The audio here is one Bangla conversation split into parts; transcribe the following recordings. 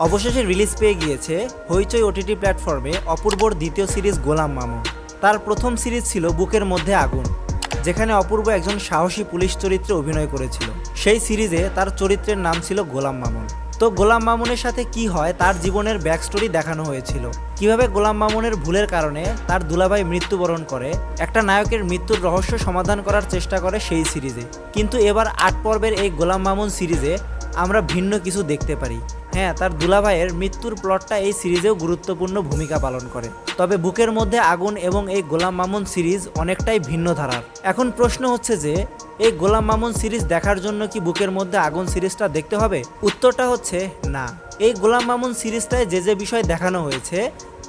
অবশেষে রিলিজ পেয়ে গিয়েছে হইচই ওটিটি প্ল্যাটফর্মে অপূর্বর দ্বিতীয় সিরিজ গোলাম মামুন। তার প্রথম সিরিজ ছিল বুকের মধ্যে আগুন, যেখানে অপূর্ব একজন সাহসী পুলিশ চরিত্রে অভিনয় করেছিল। সেই সিরিজে তার চরিত্রের নাম ছিল গোলাম মামুন। তো গোলাম মামুনের সাথে কি হয় তার জীবনের ব্যাকস্টোরি দেখানো হয়েছিল, কিভাবে গোলাম মামুনের ভুলের কারণে তার দুলাভাই মৃত্যুবরণ করে, একটা নায়কের মৃত্যুর রহস্য সমাধান করার চেষ্টা করে সেই সিরিজে। কিন্তু এবার ৮ পর্বের এই গোলাম মামুন সিরিজে আমরা ভিন্ন কিছু দেখতে পারি। হ্যাঁ, তার দুলাভাইয়ের মৃত্যুর প্লটটা এই সিরিজেও গুরুত্বপূর্ণ ভূমিকা পালন করে। তবে বুকের মধ্যে আগুন এবং এই গোলাম মামুন সিরিজ অনেকটাই ভিন্ন ধারার। এখন প্রশ্ন হচ্ছে যে এই গোলাম মামুন সিরিজ দেখার জন্য কি বুকের মধ্যে আগুন সিরিজটা দেখতে হবে? উত্তরটা হচ্ছে না। এই গোলাম মামুন সিরিজটায় যে বিষয় দেখানো হয়েছে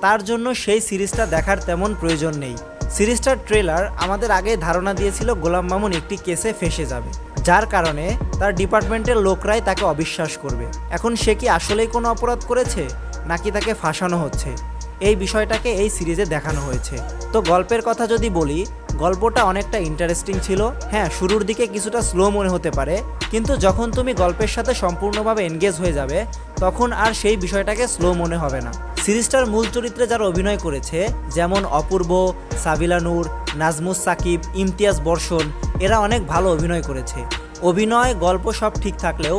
তার জন্য সেই সিরিজটা দেখার তেমন প্রয়োজন নেই। সিরিজটার ট্রেলার আমাদের আগে ধারণা দিয়েছিল গোলাম মামুন একটি কেসে ফেঁসে যাবে, যার কারণে তার ডিপার্টমেন্টের লোকরাই তাকে অবিশ্বাস করবে। এখন সে কি আসলেই কোনো অপরাধ করেছে নাকি তাকে ফাঁসানো হচ্ছে, এই বিষয়টাকে এই সিরিজে দেখানো হয়েছে। তো গল্পের কথা যদি বলি, গল্পটা অনেকটা ইন্টারেস্টিং ছিল। হ্যাঁ, শুরুর দিকে কিছুটা স্লো মনে হতে পারে, কিন্তু যখন তুমি গল্পের সাথে সম্পূর্ণভাবে এনগেজ হয়ে যাবে তখন আর সেই বিষয়টাকে স্লো মনে হবে না। সিরিজটার মূল চরিত্রে যারা অভিনয় করেছে, যেমন অপূর্ব, সাবিলা নূর, নাজমুস সাকিব, ইমতিয়াজ বর্ষণ, এরা অনেক ভালো অভিনয় করেছে। অভিনয়, গল্প সব ঠিক থাকলেও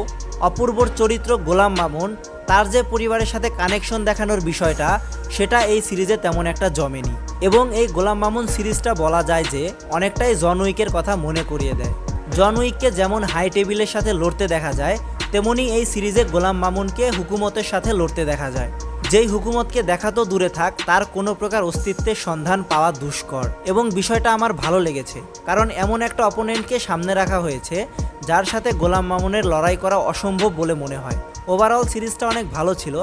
অপূর্বর চরিত্র গোলাম মামুন, তার যে পরিবারের সাথে কানেকশন দেখানোর বিষয়টা, সেটা এই সিরিজে তেমন একটা জমেনি। এবং এই গোলাম মামুন সিরিজটা বলা যায় যে অনেকটাই জন উইকের কথা মনে করিয়ে দেয়। জন উইককে যেমন হাই টেবিলের সাথে লড়তে দেখা যায়, তেমনি এই সিরিজে গোলাম মামুনকে হুকুমতের সাথে লড়তে দেখা যায়। যেই হুকুমতকে দেখা তো দূরে থাক, তার কোনো প্রকার অস্তিত্বের সন্ধান পাওয়া দুষ্কর। এবং বিষয়টা আমার ভালো লেগেছে, কারণ এমন একটা অপোনেন্টকে সামনে রাখা হয়েছে যার সাথে গোলাম মামুনের লড়াই করা অসম্ভব বলে মনে হয়। ওভারঅল সিরিজটা অনেক ভালো ছিল।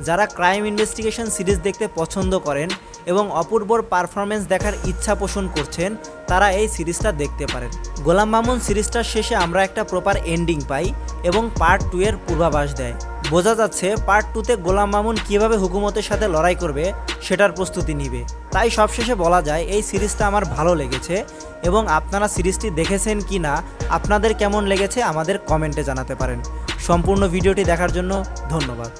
যারা ক্রাইম ইনভেস্টিগেশন সিরিজ দেখতে পছন্দ করেন এবং অপূর্বর পারফরমেন্স দেখার ইচ্ছা পোষণ করছেন, তারা এই সিরিজটা দেখতে পারেন। গোলাম মামুন সিরিজটার শেষে আমরা একটা প্রপার এন্ডিং পাই এবং পার্ট 2 এর পূর্বাভাস দেয়। বোঝা যাচ্ছে পার্ট 2তে গোলাম মামুন কীভাবে হুকুমতের সাথে লড়াই করবে সেটার প্রস্তুতি নিবে। তাই সবশেষে বলা যায় এই সিরিজটা আমার ভালো লেগেছে। এবং আপনারা সিরিজটি দেখেছেন কি না, আপনাদের কেমন লেগেছে আমাদের কমেন্টে জানাতে পারেন। সম্পূর্ণ ভিডিওটি দেখার জন্য ধন্যবাদ।